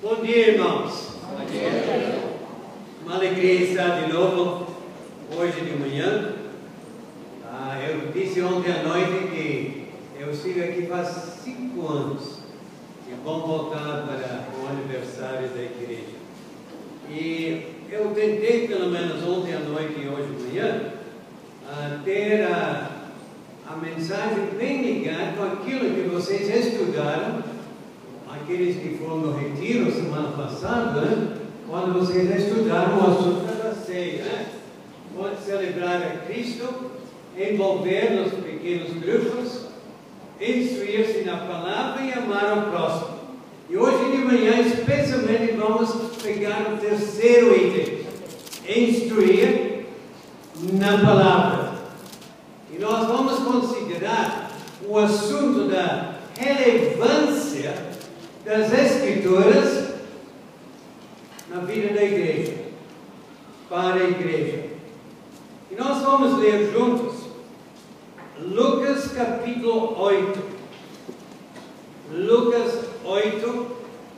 Bom dia, irmãos. Bom dia. Uma alegria estar de novo hoje de manhã. Eu disse ontem à noite que eu sigo aqui faz 5 anos. É bom voltar para o aniversário da igreja. E eu tentei, pelo menos ontem à noite e hoje de manhã, ter a mensagem bem ligada com aquilo que vocês estudaram, aqueles que foram no retiro semana passada, né? Quando vocês estudaram o assunto da ceia, né? Pode celebrar a Cristo, envolver nos pequenos grupos, instruir-se na palavra e amar ao próximo. E hoje de manhã, especialmente, vamos pegar o terceiro item: instruir na palavra. E nós vamos considerar o assunto da relevância das Escrituras na vida da igreja, para a igreja. E nós vamos ler juntos Lucas capítulo 8. Lucas 8,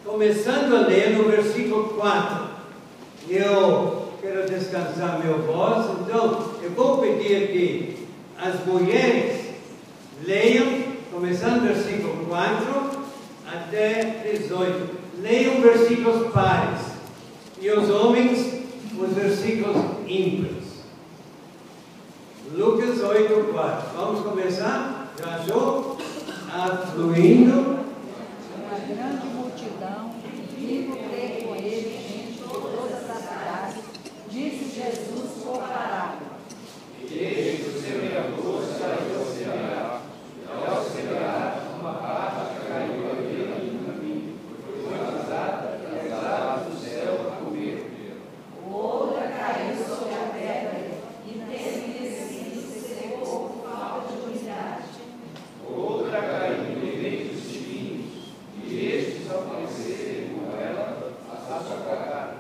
começando a ler no versículo 4. Eu quero descansar minha voz, então eu vou pedir que as mulheres leiam, começando no versículo 4 até 18. Leiam versículos pares e os homens os versículos ímpares. Lucas 8, 4. Vamos começar? Já achou? Afluindo. Uma grande multidão, vindo ter com ele gente de todas as cidades, disse Jesus por parábola: Eis o semeador saiu ao semear, e ao semear uma parte caiu à beira do caminho, foi pisada e as aves do céu a comer. Outra caiu sobre a pedra e, tendo descido, se secou por falta de umidade. Outra caiu em meio dos espinhos, e estes, ao crescerem com ela, a sufocaram.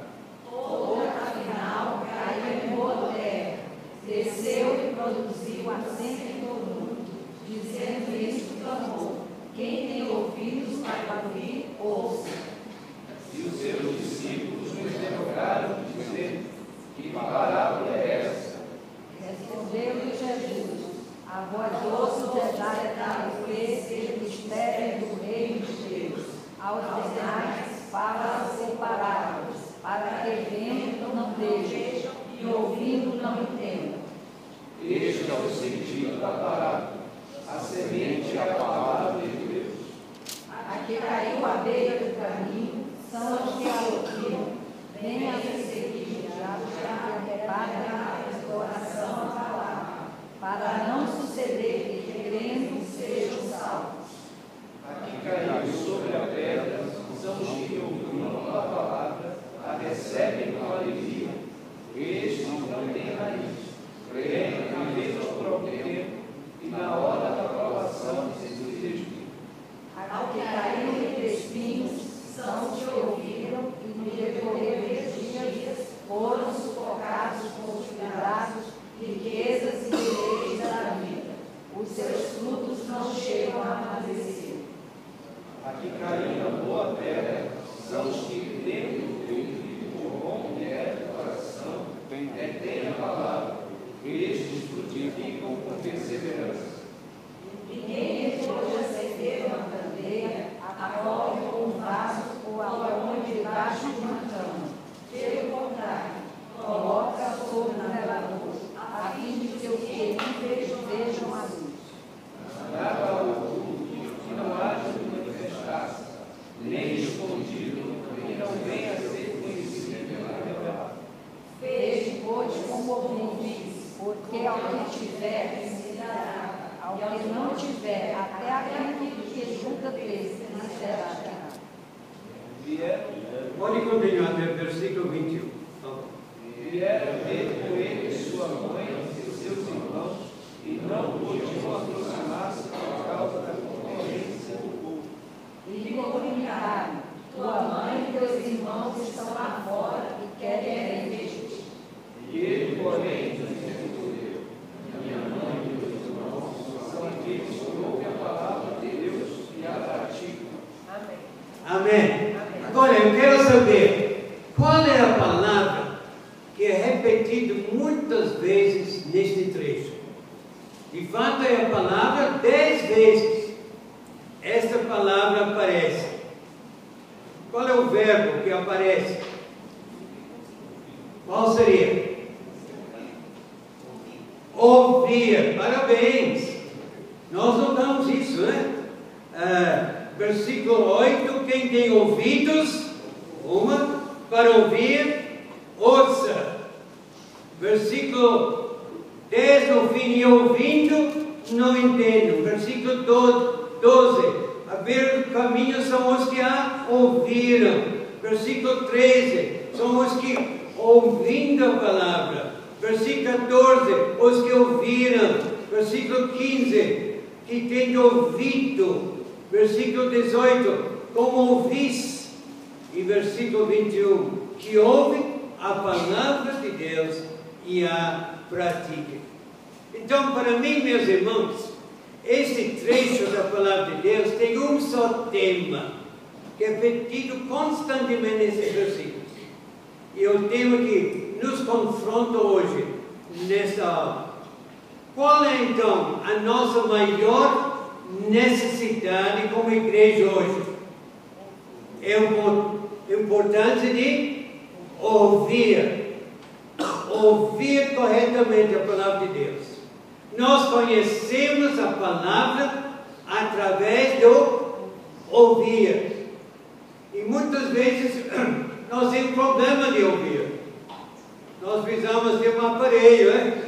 Outra, afinal, caiu em boa terra, desceu e produziu a 100 por um. Dizendo isso, clamou: quem tem ouvidos para ouvir, ouça. E os seus discípulos o interrogaram, dizendo: que parábola é essa? Respondeu-lhe Jesus: a vós outros é dada a conhecer o mistério do reino de Deus. Aos demais fala sem parábolas, para que vendo não vejam e ouvindo não entendam. Este é o sentido da parábola. A semente é a palavra de Deus. A que caiu à beira do caminho são os que a ouviram, nem a seguir já arrebata o coração a palavra, para não suceder que crendo sejam salvos. A que caiu sobre a pedra são os que, ouvindo a palavra, a recebem com alegria. Estes não têm raiz, creem na mesma próprio tempo, e na hora da provação se desviam. Ao que caiu entre espinhos são os que ouviram e no decorrer dos dias foram sufocados com os cuidados, riquezas e deleites da vida. Os seus frutos não chegam a amadurecer. A que caiu na boa terra são os que, tendo ouvido com bom do coração, retêm a palavra. Estes frutificam com perseverança. Ninguém, depois de acender uma candeia, a coloca com um vaso ou a põe debaixo de uma cama. Pelo contrário, coloca sobre o velador, a fim de que os que vejam a luz. Dava ao público que não haja de manifestar-se, nem escondido, que não venha a ser conhecido pela revelado. Veja, pois, como ouvintes, porque ao que tiver, se dará. Ao que não tiver, até aquilo que julga ter, lhe será dado. Pode continuar até o versículo 21. Vieram ter com ele sua mãe e seus irmãos, e não podiam aproximar-se por causa da concorrência do povo. E lhe comunicaram: tua mãe e teus irmãos estão lá fora e querem ver-te. E ele, porém, respondeu: minha mãe e meus irmãos são aqueles que ouvem a palavra de Deus e a praticam. Amém. Amém. Amém. Agora, eu quero saber qual é a palavra que é repetida muitas vezes neste trecho. De fato, é a palavra 10 vezes. Esta palavra aparece. Qual é o verbo que aparece? Qual seria? Ouvir. Parabéns. Nós notamos isso, né? Versículo 8, quem tem ouvidos, para ouvir, ouça. Versículo 10, no fim, e ouvindo, não entendo. Versículo 12, a ver o caminho são os que a ouviram. Versículo 13, são os que ouvindo a palavra. Versículo 14, os que ouviram. Versículo 15, que têm ouvido. Versículo 18, como ouvis. E versículo 21, que ouve a palavra de Deus e a pratica. Então, para mim, meus irmãos, este trecho da palavra de Deus tem um só tema, que é repetido constantemente nesses versículos. E o tema que nos confronta hoje, nesta aula. Qual é, então, a nossa maior necessidade como igreja hoje? É a importância de ouvir corretamente a palavra de Deus. Nós conhecemos a palavra através do ouvir. E muitas vezes nós temos problema de ouvir. Nós precisamos ter um aparelho,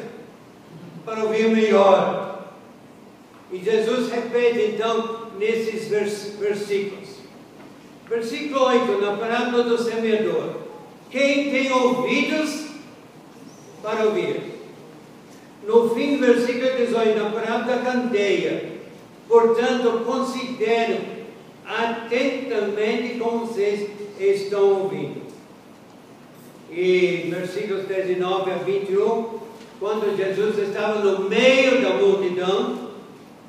para ouvir melhor. E Jesus repete então nesses versículos. Versículo 8, na parábola do semeador. Quem tem ouvidos para ouvir. No fim do versículo 18, na parábola da candeia. Portanto, considerem atentamente como vocês estão ouvindo. E versículos 19 a 21, quando Jesus estava no meio da multidão,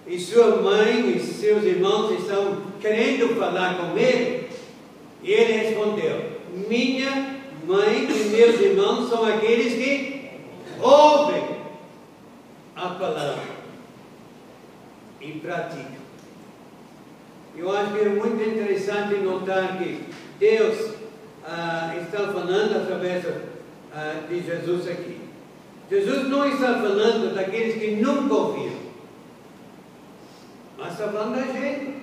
e sua mãe e seus irmãos estão querendo falar com ele, e ele respondeu: minha mãe e meus irmãos são aqueles que ouvem a palavra e praticam. Eu acho que é muito interessante notar que Deus está falando através de Jesus aqui. Jesus não está falando daqueles que nunca ouviram, mas está falando da gente.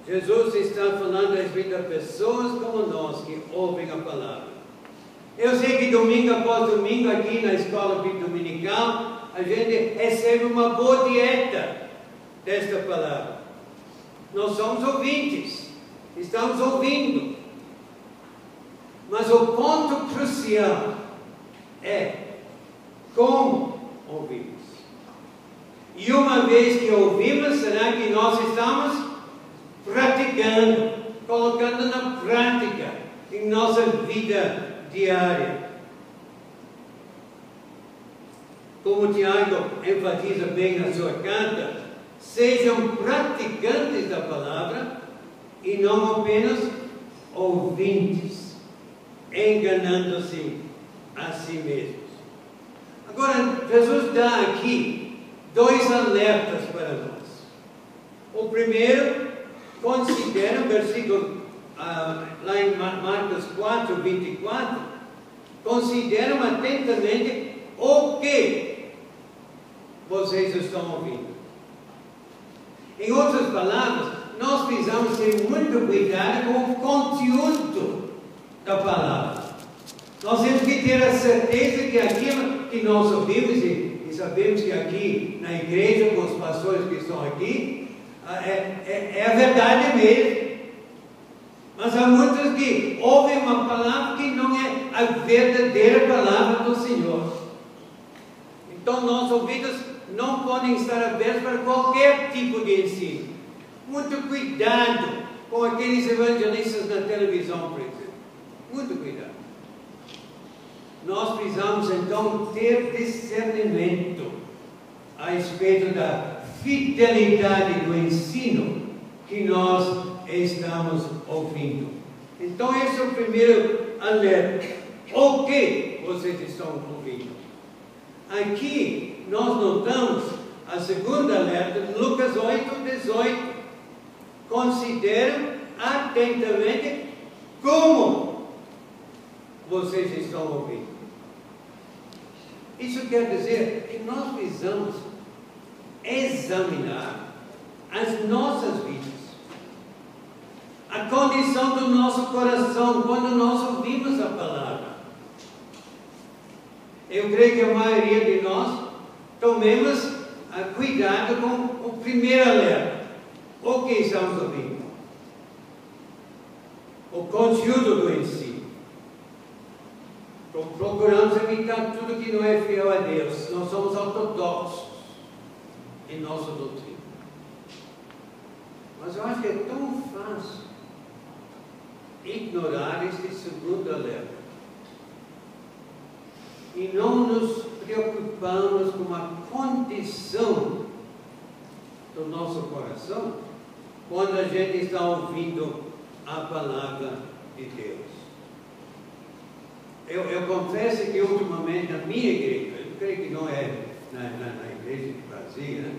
Jesus está falando a respeito de pessoas como nós que ouvem a palavra. Eu sei que domingo após domingo aqui na escola dominical a gente recebe uma boa dieta desta palavra. Nós somos ouvintes, estamos ouvindo. Mas o ponto crucial é como ouvimos. E uma vez que ouvimos, será que nós estamos praticando, colocando na prática em nossa vida diária? Como Tiago enfatiza bem na sua carta, sejam praticantes da palavra e não apenas ouvintes, enganando-se a si mesmos. Agora, Jesus dá aqui dois alertas para nós. O primeiro, considera o versículo lá em Marcos 4, 24, consideram atentamente o que vocês estão ouvindo. Em outras palavras, nós precisamos ter muito cuidado com o conteúdo da palavra. Nós temos que ter a certeza que aquilo que nós ouvimos, e sabemos que aqui na igreja, com os pastores que estão aqui, é a verdade mesmo. Mas há muitos que ouvem uma palavra que não é a verdadeira palavra do Senhor. Então, nossos ouvidos não podem estar abertos para qualquer tipo de ensino. Muito cuidado com aqueles evangelistas na televisão, por exemplo. Muito cuidado. Nós precisamos, então, ter discernimento a respeito da fidelidade do ensino que nós estamos ouvindo. Então, esse é o primeiro alerta. O que vocês estão ouvindo? Aqui, nós notamos a segunda alerta, Lucas 8:18. Consideram atentamente como vocês estão ouvindo. Isso quer dizer que nós precisamos examinar as nossas vidas, a condição do nosso coração quando nós ouvimos a palavra. Eu creio que a maioria de nós tomemos cuidado com o primeiro alerta. O que estamos ouvindo? O conteúdo do ensino. Procuramos evitar tudo que não é fiel a Deus. Nós somos ortodoxos em nossa doutrina. Mas eu acho que é tão fácil ignorar este segundo alerta. E não nos preocupamos com a condição do nosso coração quando a gente está ouvindo a palavra de Deus. Eu confesso que ultimamente na minha igreja, eu creio que não é na igreja de Brasília, né?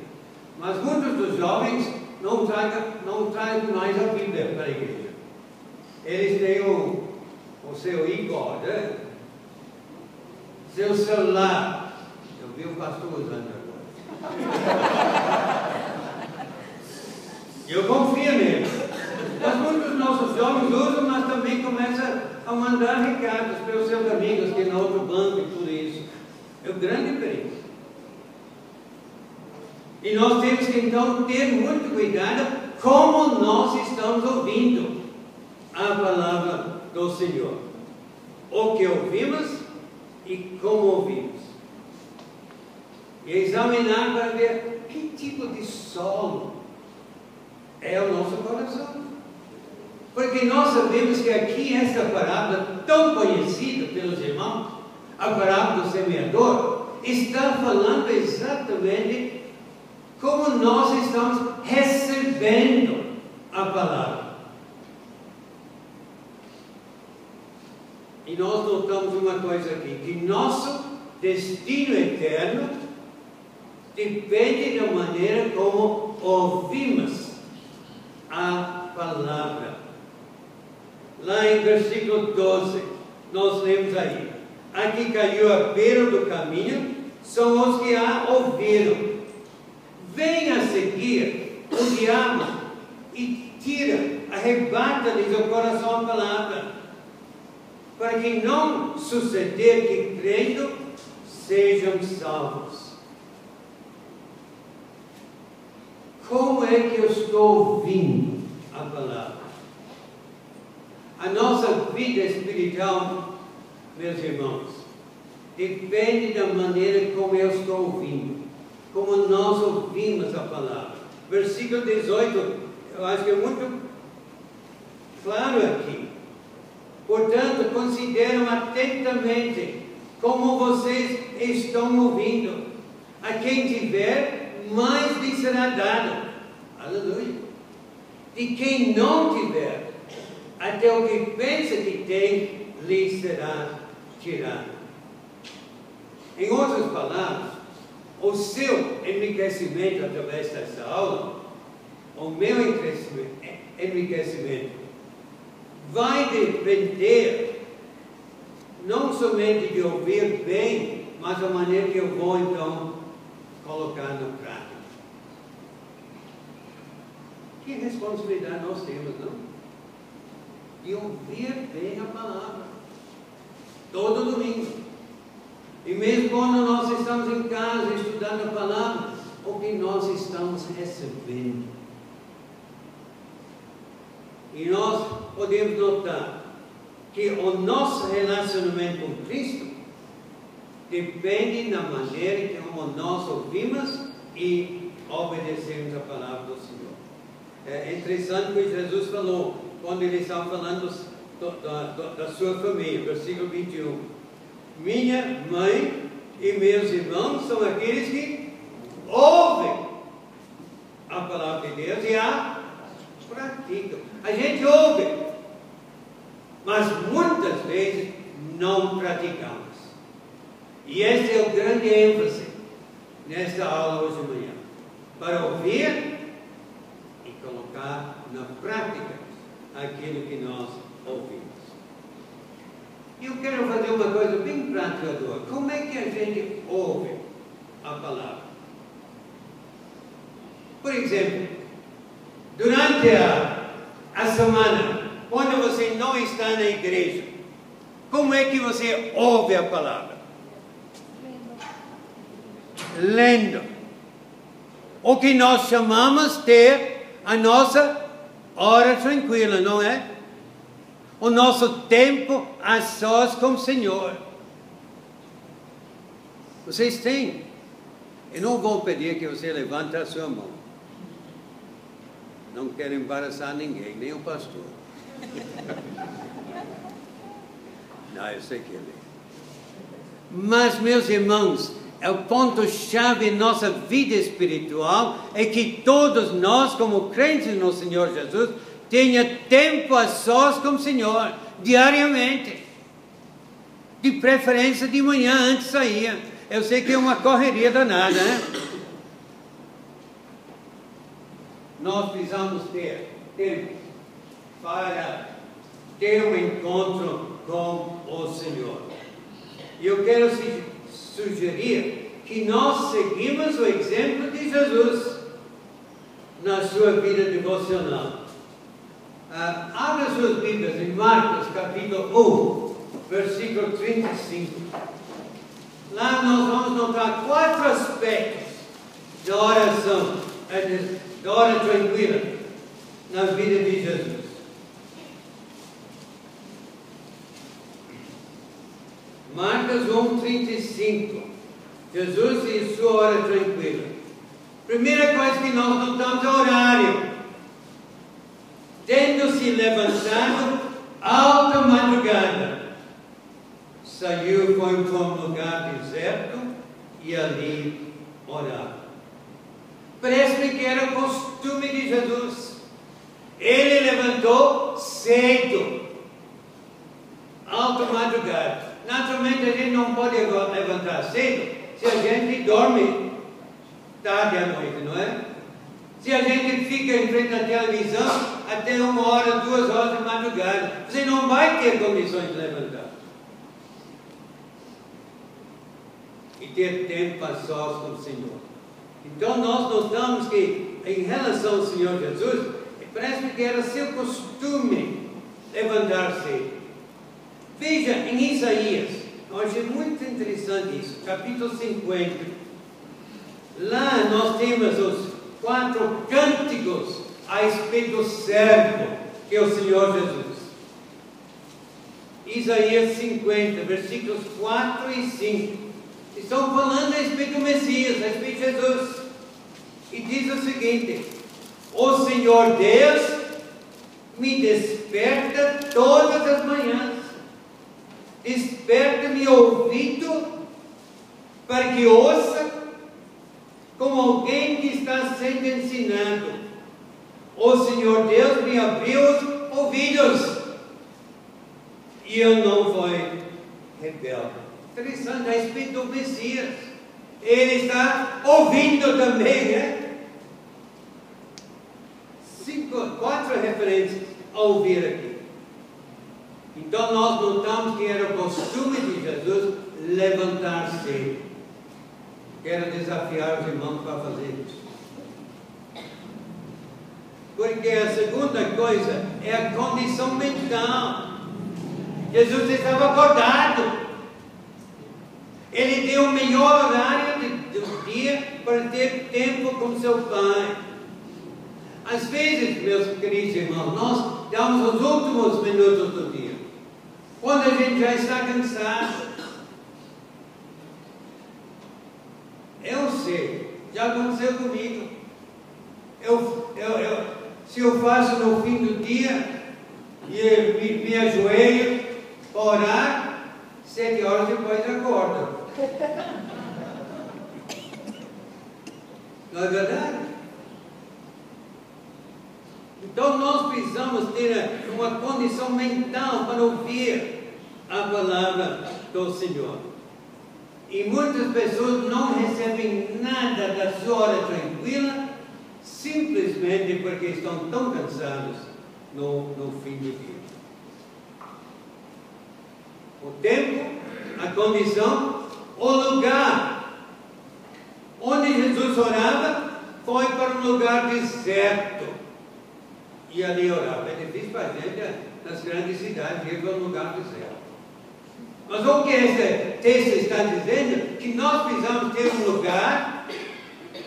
Mas muitos dos jovens não trazem mais a Bíblia para a igreja. Eles têm o seu iPod, né? Seu celular. Eu vi o pastor usando agora. Eu confio nele. Mas muitos dos nossos jovens usam, mas também começam a mandar recados para os seus amigos que estão no outro banco e tudo isso. É um grande perigo. E nós temos que então ter muito cuidado como nós estamos ouvindo a palavra do Senhor. O que ouvimos e como ouvimos. E examinar para ver que tipo de solo é o nosso coração. Porque nós sabemos que aqui esta parábola tão conhecida pelos irmãos, a parábola do semeador, está falando exatamente como nós estamos recebendo a palavra. E nós notamos uma coisa aqui, que nosso destino eterno depende da maneira como ouvimos a palavra. Lá em versículo 12, nós lemos aí: aqui caiu a beira do caminho, são os que a ouviram. Vem a seguir o diabo e tira, arrebata-lhes o coração a palavra, para que não suceder que, crendo, sejam salvos. Como é que eu estou ouvindo a palavra? A nossa vida espiritual, meus irmãos, depende da maneira como eu estou ouvindo, como nós ouvimos a palavra. Versículo 18, eu acho que é muito claro aqui. Portanto, consideram atentamente como vocês estão ouvindo. A quem tiver, mais lhe será dado. Aleluia. De quem não tiver, até o que pensa que tem, lhe será tirado. Em outras palavras, o seu enriquecimento através dessa aula, o meu enriquecimento, vai depender não somente de ouvir bem, mas da maneira que eu vou então colocar no prático. Que responsabilidade nós temos, não? De ouvir bem a palavra todo domingo. E mesmo quando nós estamos em casa estudando a palavra, o que nós estamos recebendo. E nós podemos notar que o nosso relacionamento com Cristo depende da maneira como nós ouvimos e obedecemos a palavra do Senhor. É interessante o que Jesus falou quando ele estava falando da sua família, versículo 21. Minha mãe e meus irmãos são aqueles que ouvem grande ênfase nesta aula hoje de manhã, para ouvir e colocar na prática aquilo que nós ouvimos. E eu quero fazer uma coisa bem prática agora. Como é que a gente ouve a palavra? Por exemplo, durante a semana, quando você não está na igreja, como é que você ouve a palavra? Lendo. O que nós chamamos de a nossa hora tranquila, não é? O nosso tempo a sós com o Senhor. Vocês têm? Eu não vou pedir que você levante a sua mão. Não quero embaraçar ninguém, nem o pastor. Não, eu sei que ele é. Mas, meus irmãos, o ponto-chave em nossa vida espiritual é que todos nós, como crentes no Senhor Jesus, tenha tempo a sós com o Senhor, diariamente. De preferência de manhã, antes de sair. Eu sei que é uma correria danada, né? Nós precisamos ter tempo para ter um encontro com o Senhor. E eu quero sugerir que nós seguimos o exemplo de Jesus na sua vida devocional. Abra suas Bíblias em Marcos, capítulo 1, versículo 35. Lá nós vamos notar 4 aspectos da oração, da hora tranquila, na vida de Jesus. Marcos 1, 35. Jesus e sua hora tranquila. Primeira coisa que nós notamos é o horário. Tendo se levantado alta madrugada, saiu e foi para um lugar deserto e ali orava. Parece que era o costume de Jesus. Ele levantou cedo, alta madrugada. Naturalmente a gente não pode levantar cedo se a gente dorme tarde à noite, não é? Se a gente fica em frente à televisão até 1 hora, 2 horas de madrugada, você não vai ter condições de levantar. E ter tempo a sós com o Senhor. Então nós notamos que em relação ao Senhor Jesus, parece que era seu costume levantar cedo. Veja em Isaías, eu achei muito interessante isso, capítulo 50. Lá nós temos os 4 cânticos a respeito do servo, que é o Senhor Jesus. Isaías 50, versículos 4 e 5. Estão falando a respeito do Messias, a respeito de Jesus. E diz o seguinte: o Senhor Deus me desperta todas as manhãs. Desperta-me o ouvido para que ouça como alguém que está sendo ensinado. O Senhor Deus me abriu os ouvidos e eu não fui rebelde. Interessante, a respeito do Messias. Ele está ouvindo também, né? 4 referências a ouvir aqui. Então nós notamos que era o costume de Jesus levantar-se. Quero desafiar os irmãos para fazer isso. Porque a segunda coisa é a condição mental. Jesus estava acordado. Ele deu o melhor horário do dia para ter tempo com seu Pai. Às vezes, meus queridos irmãos, nós damos os últimos minutos do dia, quando a gente já está cansado. Eu sei, já aconteceu comigo. Se eu faço no fim do dia e me ajoelho para orar, 7 horas depois acordo. Não é verdade? Então nós precisamos ter uma condição mental para ouvir a palavra do Senhor. E muitas pessoas não recebem nada da sua hora tranquila, simplesmente porque estão tão cansados no fim do dia. O tempo, a condição, o lugar onde Jesus orava foi para um lugar deserto. E ali orava. É difícil para a gente, nas grandes cidades, ir para um lugar deserto. Mas o que esse texto está dizendo? Que nós precisamos ter um lugar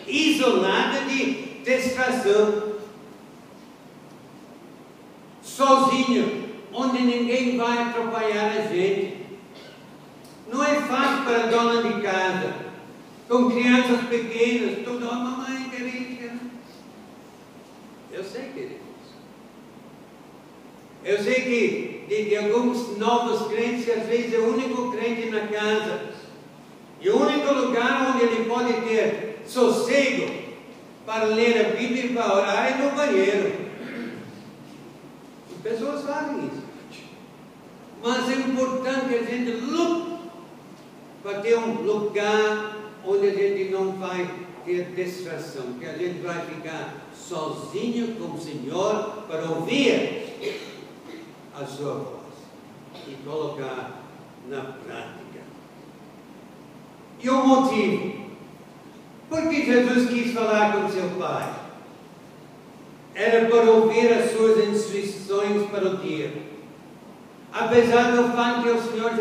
isolado de distração, sozinho, onde ninguém vai atrapalhar a gente. Não é fácil para a dona de casa, com crianças pequenas, tudo, mamãe, querida. Eu sei, queridos. Eu sei que de alguns novos crentes, às vezes é o único crente na casa. E o único lugar onde ele pode ter sossego para ler a Bíblia e para orar é no banheiro. As pessoas fazem isso. Mas é importante a gente lutar para ter um lugar onde a gente não vai ter distração, que a gente vai ficar sozinho com o Senhor para ouvir a sua voz e colocar na prática. E o motivo? Porque Jesus quis falar com seu Pai. Era para ouvir as suas instruções para o dia. Apesar do fato que o Senhor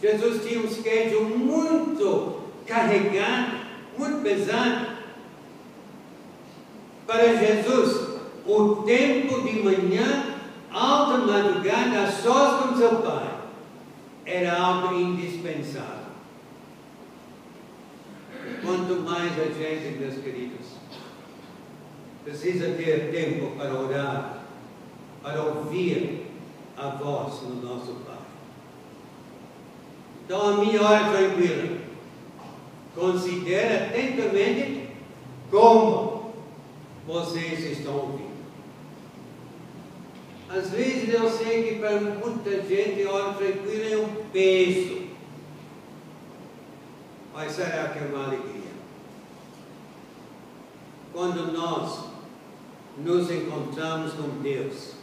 Jesus tinha um schedule muito carregado, muito pesado, para Jesus, o tempo de manhã, alta madrugada, a sós com seu Pai, era algo indispensável. Quanto mais a gente, meus queridos, precisa ter tempo para orar, para ouvir a voz do nosso Pai. Então, a minha hora tranquila, considere atentamente como vocês estão ouvindo. Às vezes eu sei que para muita gente a hora tranquila é um peso. Mas será que é uma alegria? Quando nós nos encontramos com Deus,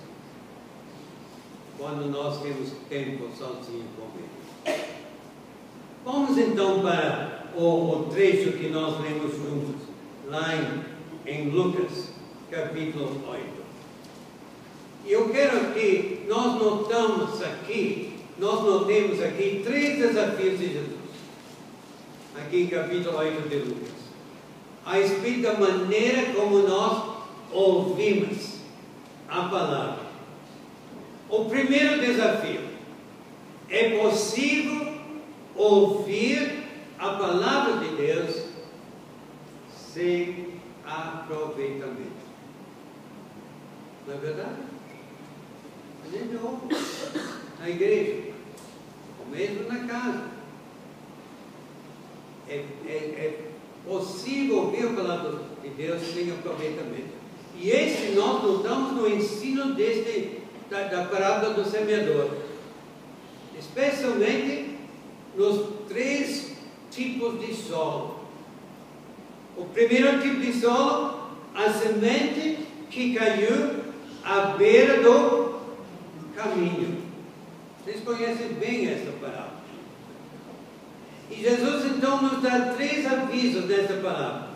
quando nós temos tempo sozinho com Ele. Vamos então para o trecho que nós lemos juntos, lá em Lucas, capítulo 8. E eu quero que nós notemos aqui 3 desafios de Jesus. Aqui em capítulo 8 de Lucas. A respeito da maneira como nós ouvimos a palavra. O primeiro desafio: é possível ouvir a palavra de Deus sem aproveitamento. Não é verdade? A gente ouve na igreja, ou mesmo na casa. É possível ouvir a palavra de Deus sem aproveitamento. E esse nós notamos no ensino da parábola do semeador, especialmente nos 3 tipos de solo. O primeiro tipo de solo, a semente que caiu à beira do caminho. Vocês conhecem bem essa parábola. E Jesus então nos dá 3 avisos nessa palavra.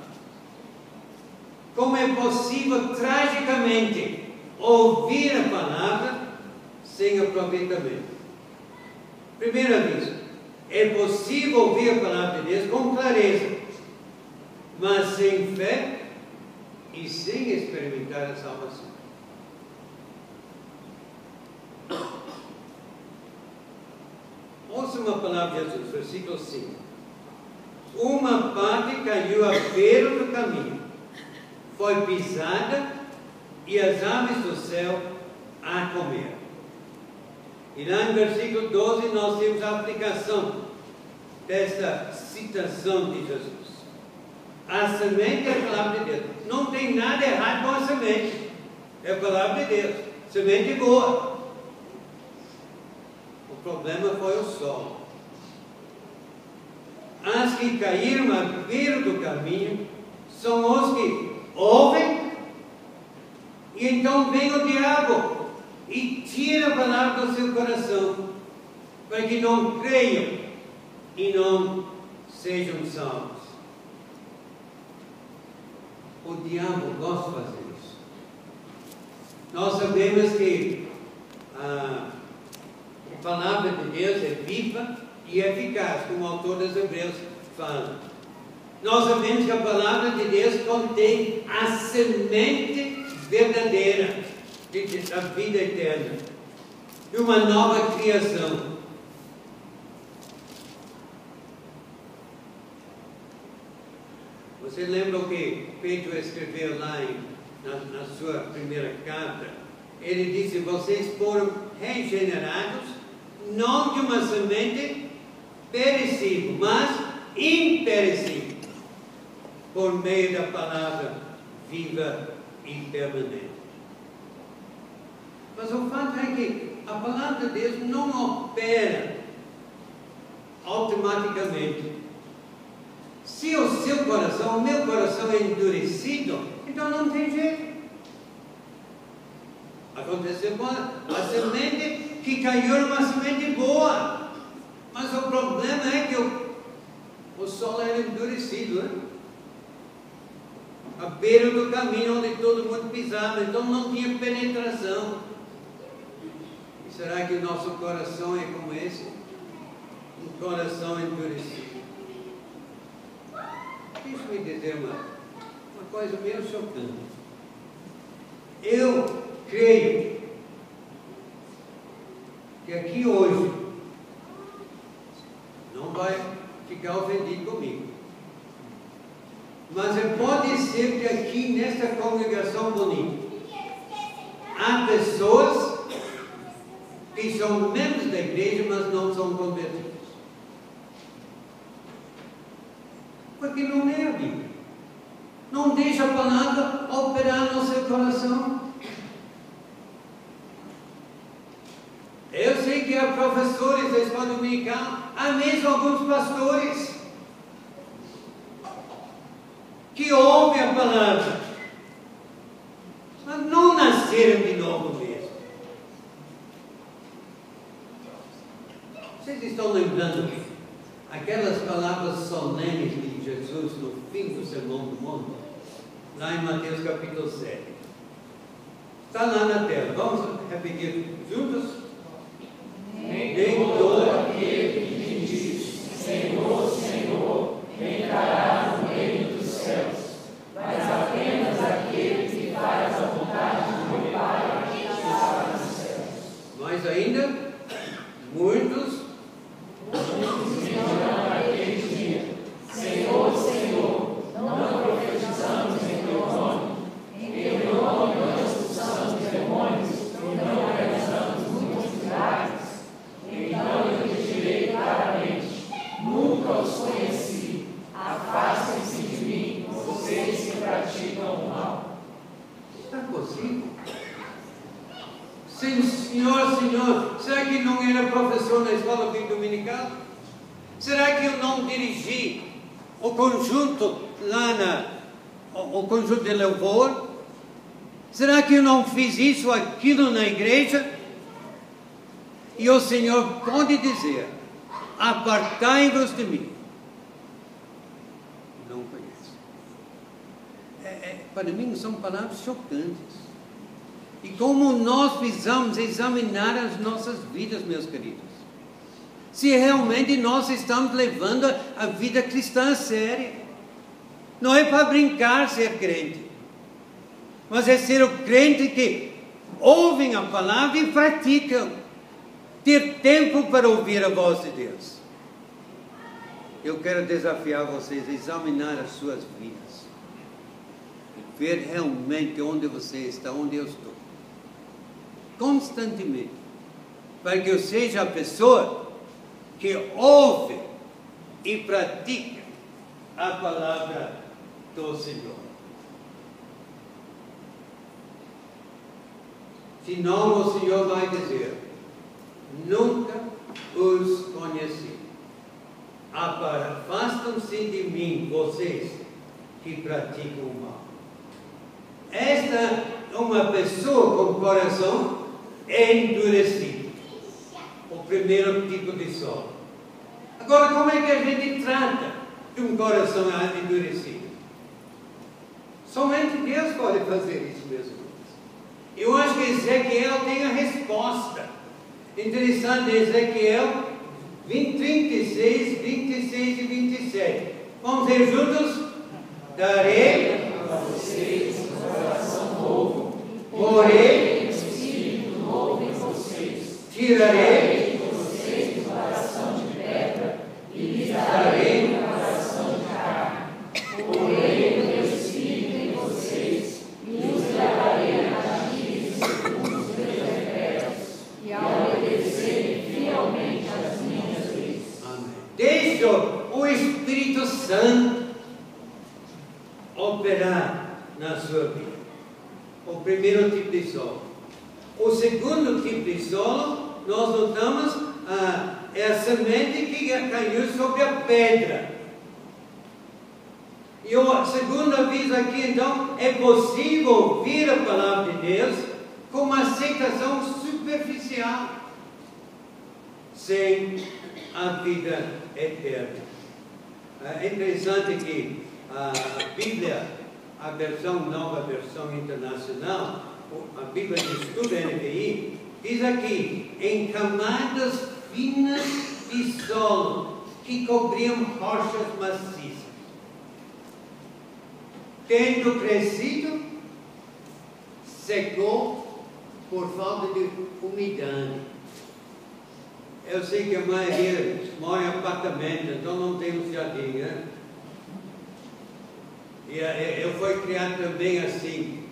Como é possível tragicamente ouvir a palavra sem aproveitamento. Primeiro aviso: é possível ouvir a palavra de Deus com clareza, mas sem fé e sem experimentar a salvação. Ouça uma palavra de Jesus, versículo 5. Uma parte caiu à beira do caminho, foi pisada e as aves do céu a comer. E lá no versículo 12 nós temos a aplicação desta citação de Jesus. A semente é a palavra de Deus. Não tem nada errado com a semente. É a palavra de Deus. Semente boa. O problema foi o solo. A as que caíram à beira do caminho são os que ouvem, e então vem o diabo e tira a palavra do seu coração, para que não creiam e não sejam salvos. O diabo gosta de fazer isso. Nós sabemos que a palavra de Deus é viva e eficaz, como o autor dos Hebreus fala. Nós sabemos que a palavra de Deus contém a semente verdadeira da vida eterna, de uma nova criação. Você lembra o que Pedro escreveu lá na sua primeira carta? Ele disse: vocês foram regenerados, não de uma semente perecível, mas imperecível, por meio da palavra viva e permanente. Mas o fato é que a palavra de Deus não opera automaticamente. Se o seu coração, o meu coração é endurecido, então não tem jeito. Aconteceu com a semente que caiu numa semente boa, mas o problema é que o solo era endurecido, né? À beira do caminho onde todo mundo pisava, então não tinha penetração. E será que o nosso coração é como esse? Um coração endurecido. Deixa-me dizer uma coisa meio chocante. Eu creio que aqui hoje não vai ficar ofendido comigo, mas pode ser que aqui nesta congregação bonita há pessoas que são membros da igreja, mas não são convertidos. Porque não lê a Bíblia. Não deixa a palavra operar no seu coração. Eu sei que há professores da escola dominical, há mesmo alguns pastores que ouvem a palavra, mas não nasceram de novo mesmo. Vocês estão lembrando aquelas palavras solenes de Jesus no fim do Sermão do Monte, lá em Mateus capítulo 7. Está lá na tela. Vamos repetir juntos? Nem todo aquele que me diz: Senhor, Senhor, entrará no reino dos céus, mas apenas aquele que faz a vontade do meu Pai que está nos céus. Mais ainda, muitos dirão naquele dia: Senhor, Senhor, não profetizamos em teu nome, em teu nome não expulsamos demônios, e não realizamos muitos milagres. Então eu lhes direi claramente: nunca os conheci. Afastem-se de mim, vocês que praticam o mal. Está possível? Sim, Senhor, será que não era professor na escola dominical? Será que eu não dirigi o conjunto lá o conjunto de louvor? Será que eu não fiz isso, aquilo na igreja? E o Senhor pode dizer: apartai-vos de mim. Não conheço. Para mim são palavras chocantes. E como nós precisamos examinar as nossas vidas, meus queridos. Se realmente nós estamos levando a vida cristã a sério. Não é para brincar ser crente, mas é ser o crente que ouvem a palavra e praticam. Ter tempo para ouvir a voz de Deus. Eu quero desafiar vocês a examinar as suas vidas. E ver realmente onde você está, onde eu estou. Constantemente. Para que eu seja a pessoa que ouve e pratica a palavra do Senhor. Senão o Senhor vai dizer: nunca os conheci. Afastam afastam-se de mim, vocês que praticam o mal. Esta é uma pessoa com o coração endurecido. O primeiro tipo de solo. Agora, como é que a gente trata de um coração endurecido? Somente Deus pode fazer isso, meus irmãos. Eu acho que Ezequiel tem a resposta. Interessante, Ezequiel 36, 26 e 27. Vamos ver juntos? Darei a vocês um coração novo, porém espírito novo em vocês. tirarei De vocês um coração de pedra e lhes darei um coração de carne. Porém, o meu espírito em vocês e os levarei a agir segundo os meus decretos E e ao a obedecerem fielmente as minhas leis. Amém. Deixa o Espírito Santo operar na sua vida. O primeiro tipo de solo. O segundo tipo de solo, nós notamos, é a semente que caiu sobre a pedra. E o segundo aviso aqui, então, é possível ouvir a palavra de Deus com uma aceitação superficial, sem a vida eterna. É interessante que a Bíblia, a nova versão internacional, a Bíblia de Estudo NVI, diz aqui, em camadas finas de solo que cobriam rochas maciças. Tendo crescido, secou por falta de umidade. Eu sei que a maioria mora em apartamento, então não tem um jardim, né? E eu fui criado também assim.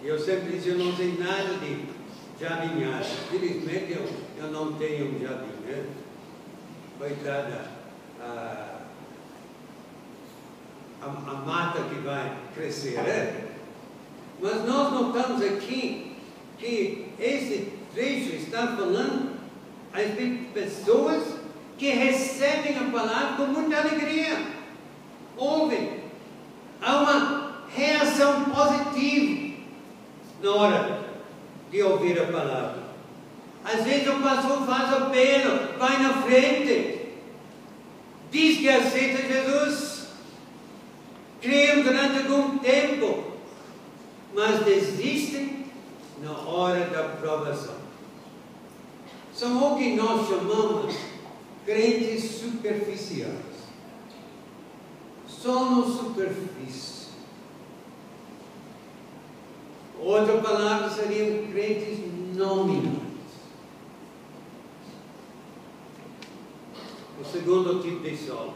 Eu sempre disse, eu não sei nada de jardinagem. Felizmente eu não tenho um jardim, né? Coitada, a mata que vai crescer, né? Mas nós notamos aqui que esse trecho está falando a respeito de pessoas que recebem a palavra com muita alegria, ouvem. Há uma reação positiva na hora de ouvir a palavra. Às vezes o pastor faz apelo, vai na frente, diz que aceita Jesus, creem durante algum tempo, mas desistem na hora da provação. São o que nós chamamos crentes superficiais. Só na superfície. Outra palavra seriam crentes nominais. O segundo tipo de solo.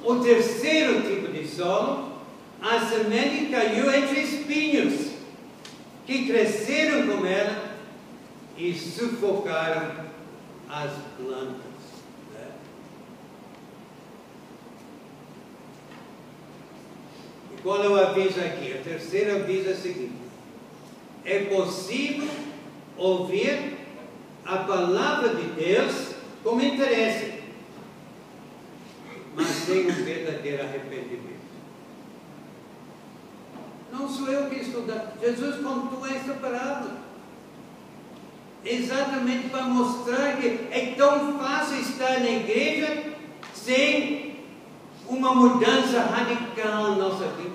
O terceiro tipo de solo, a semente caiu entre espinhos, que cresceram com ela e sufocaram as plantas. Qual é o aviso aqui? O terceiro aviso é o seguinte: é possível ouvir a palavra de Deus com interesse, mas sem um verdadeiro arrependimento. Não sou eu que estou dando. Jesus contou essa parábola exatamente para mostrar que é tão fácil estar na igreja sem uma mudança radical na nossa vida.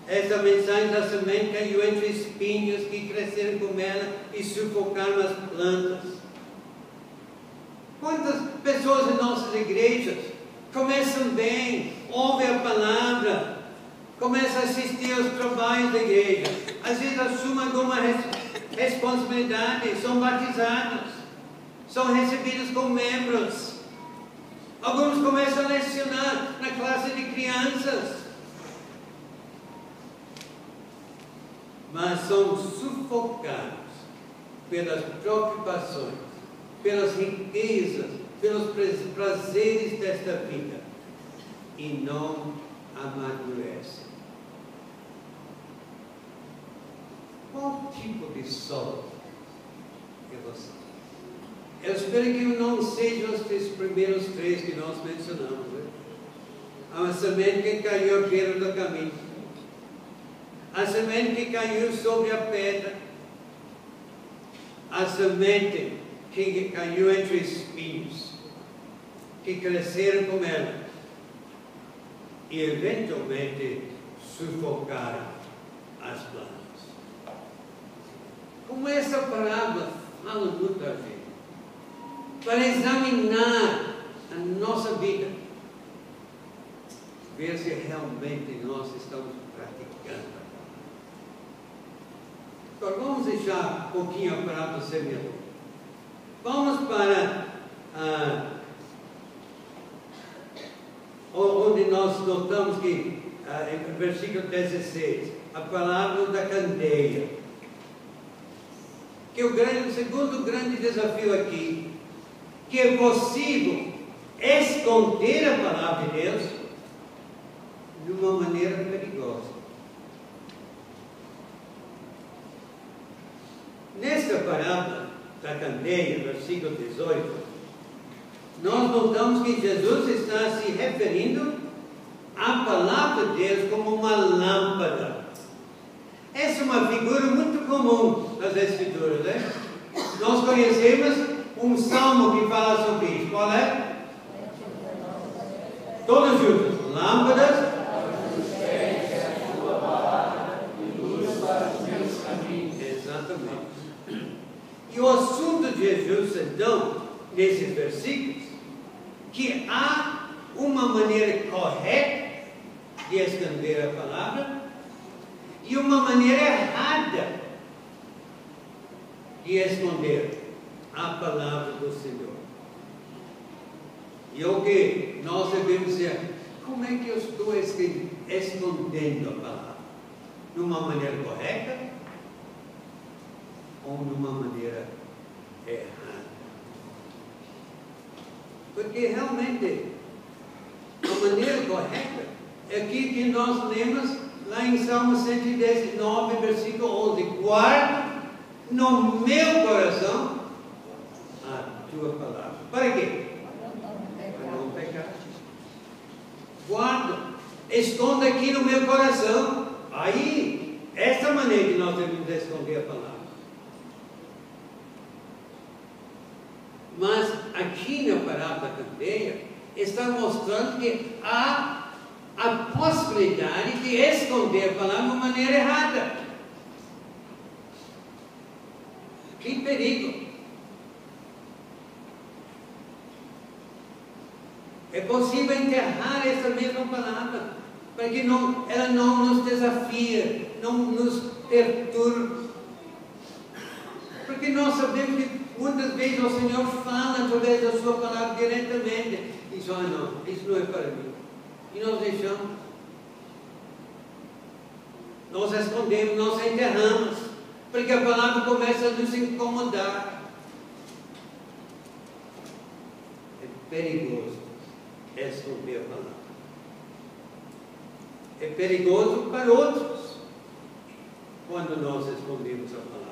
Essa mensagem da semente caiu entre espinhos que cresceram com ela e sufocaram as plantas. Quantas pessoas em nossas igrejas começam bem, ouvem a palavra, começam a assistir aos trabalhos da igreja, às vezes assumem alguma responsabilidade, são batizados, são recebidos como membros. Alguns começam a lecionar na classe de crianças, mas são sufocados pelas preocupações, pelas riquezas, pelos prazeres desta vida e não amadurecem. Qual tipo de solo é você? Eu espero que não sejam os primeiros 3 que nós mencionamos. Né? A semente que caiu à beira do caminho. A semente que caiu sobre a pedra. A semente que caiu entre espinhos, que cresceram com ela e eventualmente sufocaram as plantas. Como essa parábola fala muito a gente, para examinar a nossa vida, ver se realmente nós estamos praticando a palavra. Agora vamos deixar um pouquinho a parábola do semeador. Vamos para onde nós notamos que, em versículo 16, a palavra da candeia. Que o segundo grande desafio aqui, que é possível esconder a palavra de Deus de uma maneira perigosa. Nesta parábola da candeia, versículo 18, nós notamos que Jesus está se referindo à palavra de Deus como uma lâmpada. Essa é uma figura muito comum nas Escrituras, né? Nós conhecemos um salmo que fala sobre isso. Qual é? Todos juntos. Lâmpadas. Exatamente. E o assunto de Jesus, então, nesses versículos, que há uma maneira correta de esconder a palavra e uma maneira errada de esconder a palavra do Senhor. E o que nós devemos dizer, como é que eu estou escondendo a palavra? Numa maneira correta ou numa maneira errada? Porque realmente a maneira correta é aqui que nós lemos lá em Salmo 119, versículo 11. Guarda no meu coração a tua palavra. Para quê? Para não pecar. Guarda, esconda aqui no meu coração. Aí, essa maneira que nós devemos esconder a palavra. Mas aqui na parábola da candeia está mostrando que há a possibilidade de esconder a palavra de uma maneira errada. Que perigo! É possível enterrar essa mesma palavra para que ela não nos desafie, não nos perturbe. Porque nós sabemos que muitas vezes o Senhor fala através da sua palavra diretamente. E diz, não, isso não é para mim. E nós deixamos. Nós escondemos, nós enterramos. Porque a palavra começa a nos incomodar. É perigoso esconder a palavra. É perigoso para outros quando nós escondemos a palavra.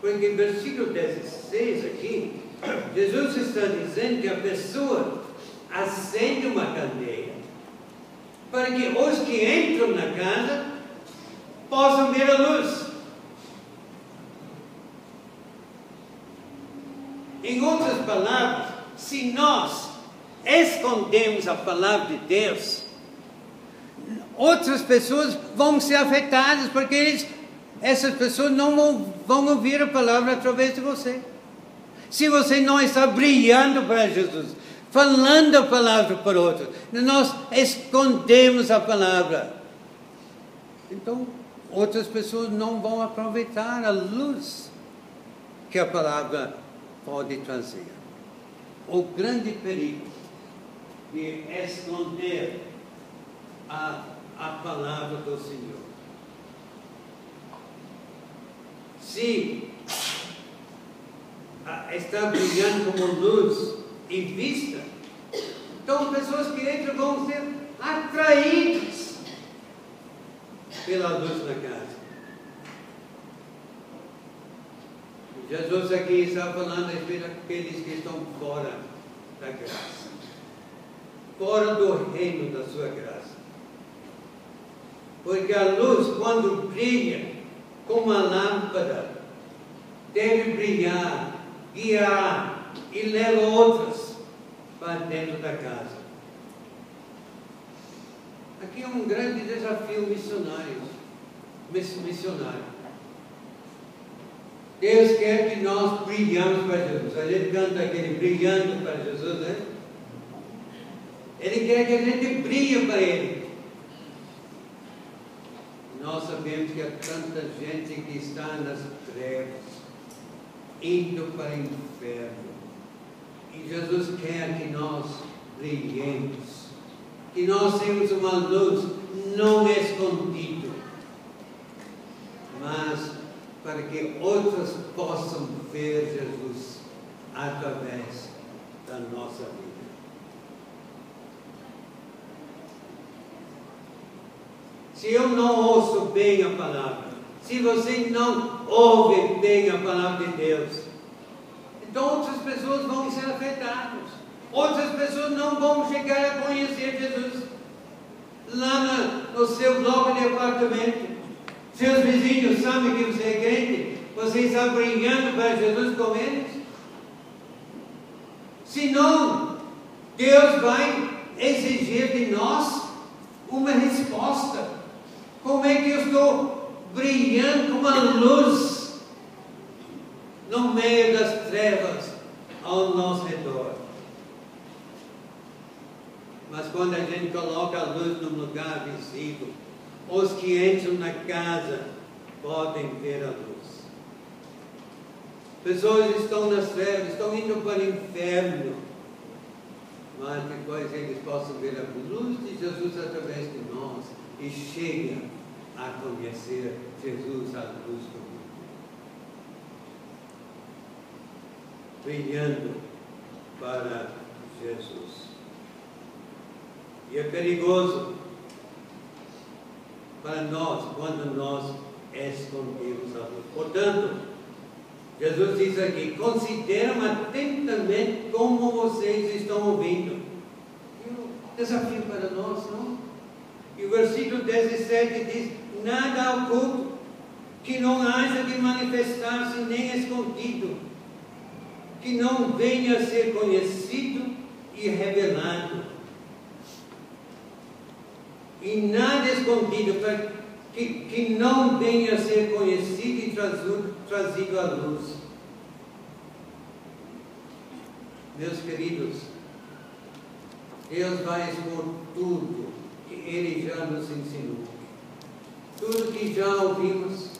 Porque em versículo 16 aqui, Jesus está dizendo que a pessoa acende uma candeia para que os que entram na casa possam ver a luz. Em outras palavras, se nós escondemos a palavra de Deus, outras pessoas vão ser afetadas, porque essas pessoas não vão ouvir a palavra através de você. Se você não está brilhando para Jesus, falando a palavra para outros, nós escondemos a palavra. Então, outras pessoas não vão aproveitar a luz que a palavra pode trazer. O grande perigo de esconder a palavra do Senhor. Se está brilhando como luz e vista, então pessoas que entram vão ser atraídas pela luz da casa. Jesus aqui está falando a respeito daqueles que estão fora da graça, fora do reino da sua graça. Porque a luz, quando brilha como uma lâmpada, deve brilhar, guiar e leva outras para dentro da casa. Aqui é um grande desafio missionário. Deus quer que nós brilhamos para Jesus. A gente canta aquele brilhando para Jesus, né? Ele quer que a gente brilhe para Ele. Nós sabemos que há tanta gente que está nas trevas, indo para o inferno. E Jesus quer que nós brilhemos, que nós temos uma luz não escondida, mas para que outros possam ver Jesus através da nossa vida. Se eu não ouço bem a palavra, se você não ouve bem a palavra de Deus, então outras pessoas vão ser afetadas. Outras pessoas não vão chegar a conhecer Jesus. Lá no seu bloco de apartamento, seus vizinhos sabem que você é crente, você está brilhando para Jesus com eles? Senão, Deus vai exigir de nós uma resposta. Como é que eu estou brilhando como uma luz no meio das trevas ao nosso redor? Mas quando a gente coloca a luz num lugar visível, os que entram na casa podem ver a luz. Pessoas estão nas trevas, estão indo para o inferno, mas depois eles possam ver a luz de Jesus através de nós e chegam a conhecer Jesus, a luz do mundo. Brilhando para Jesus. E é perigoso para nós quando nós escondemos a luz. Portanto, Jesus diz aqui: consideram atentamente como vocês estão ouvindo. E um desafio para nós, não? E o versículo 17 diz: nada oculto, que não haja de manifestar-se nem escondido, que não venha a ser conhecido e revelado. E nada escondido, para que não venha a ser conhecido e trazido à luz. Meus queridos, Deus vai expor tudo que Ele já nos ensinou, tudo que já ouvimos.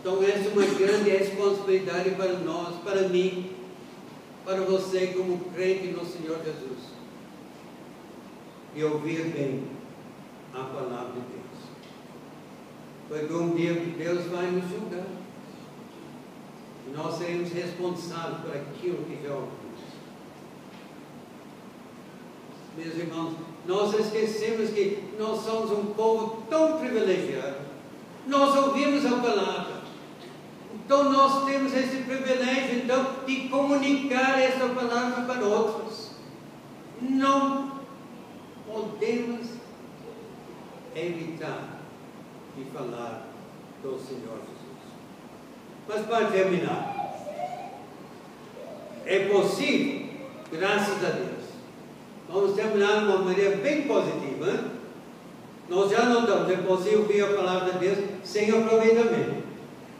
Então essa é uma grande responsabilidade para nós, para mim, para você como crente no Senhor Jesus. E ouvir bem a palavra de Deus. Porque um dia Deus vai nos julgar. E nós seremos responsáveis por aquilo que já ouvimos. Meus irmãos, nós esquecemos que nós somos um povo tão privilegiado. Nós ouvimos a palavra. Então nós temos esse privilégio então, de comunicar essa palavra para outros. Não podemos evitar de falar do Senhor Jesus. Mas para terminar, é possível, graças a Deus. Vamos terminar de uma maneira bem positiva, hein? Nós já notamos, é possível ouvir a palavra de Deus sem aproveitamento.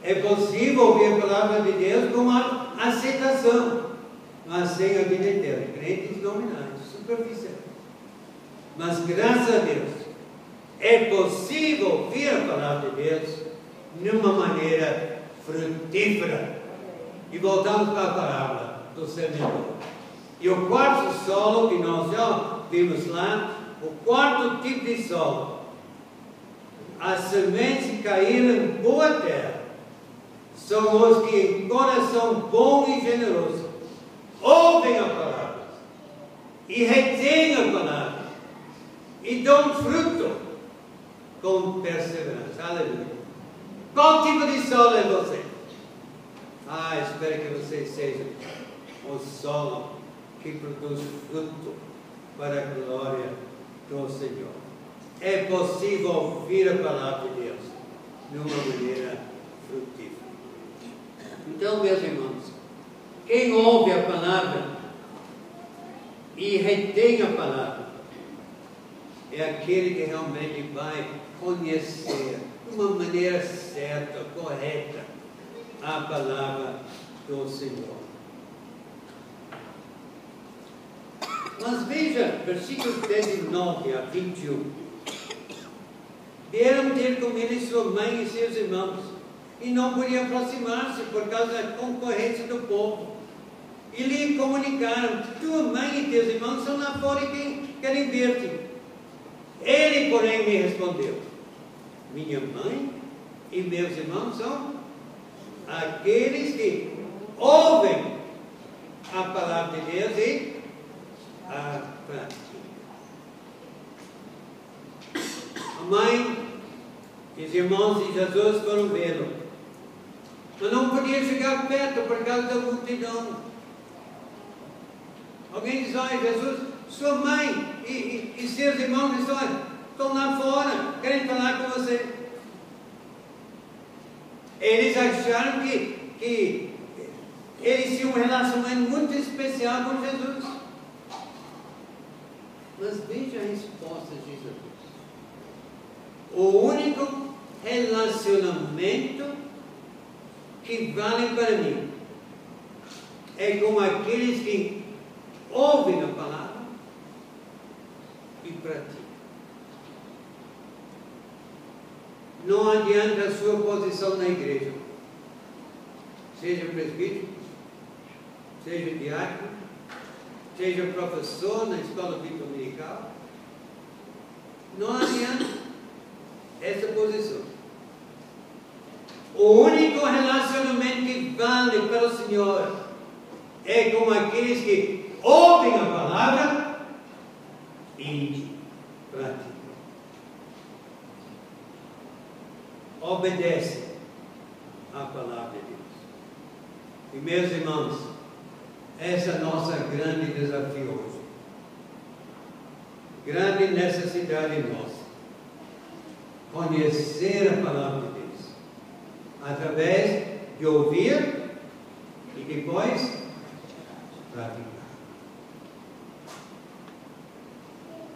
É possível ouvir a palavra de Deus com uma aceitação, mas sem a vida eterna. Crentes nominais, superficiais. Mas graças a Deus, é possível ouvir a palavra de Deus numa maneira frutífera. E voltamos para a palavra do semeador. E o quarto solo que nós já vimos lá, o quarto tipo de solo, as sementes caíram em boa terra, são os que em coração bom e generoso ouvem a palavra e retêm a palavra e dão fruto com perseverança. Aleluia. Qual tipo de solo é você? Espero que vocês sejam o solo que produz fruto para a glória do Senhor. É possível ouvir a palavra de Deus de uma maneira frutífera. Então, meus irmãos, quem ouve a palavra e retém a palavra é aquele que realmente vai conhecer de uma maneira certa, correta, a palavra do Senhor. Mas veja, versículos 19 a 21. Vieram ter com ele sua mãe e seus irmãos, e não podiam aproximar-se por causa da concorrência do povo. E lhe comunicaram: tua mãe e teus irmãos são lá fora e querem ver-te. Ele, porém, me respondeu: minha mãe e meus irmãos são aqueles que ouvem a palavra de Deus e a praticam. A mãe e os irmãos de Jesus foram vê-lo, mas não podiam chegar perto por causa da multidão. Alguém diz: olha, Jesus, sua mãe e seus irmãos estão lá fora, querem falar com você. Eles acharam que eles tinham um relacionamento muito especial com Jesus. Mas veja a resposta de Jesus. O único relacionamento que vale para mim é com aqueles que ouvem a palavra e praticam. Não adianta a sua posição na igreja, seja presbítero, seja diácono, seja professor na escola bíblica dominical. Não adianta essa posição. O único relacionamento que vale para o Senhor é com aqueles que ouvem a palavra e praticam. Obedece à palavra de Deus. E meus irmãos, esse é o nosso grande desafio hoje. Grande necessidade nossa. Conhecer a palavra de Deus. Através de ouvir e depois praticar.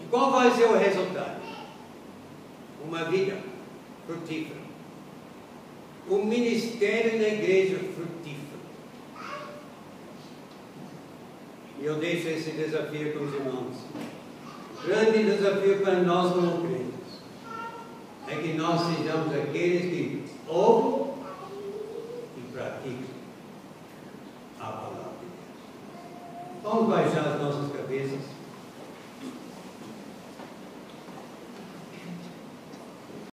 E qual vai ser o resultado? Uma vida frutífera. Um ministério na igreja frutífero. E eu deixo esse desafio com os irmãos. O grande desafio para nós como crentes é que nós sejamos aqueles que ouvem e praticam a palavra de Deus. Vamos baixar as nossas cabeças.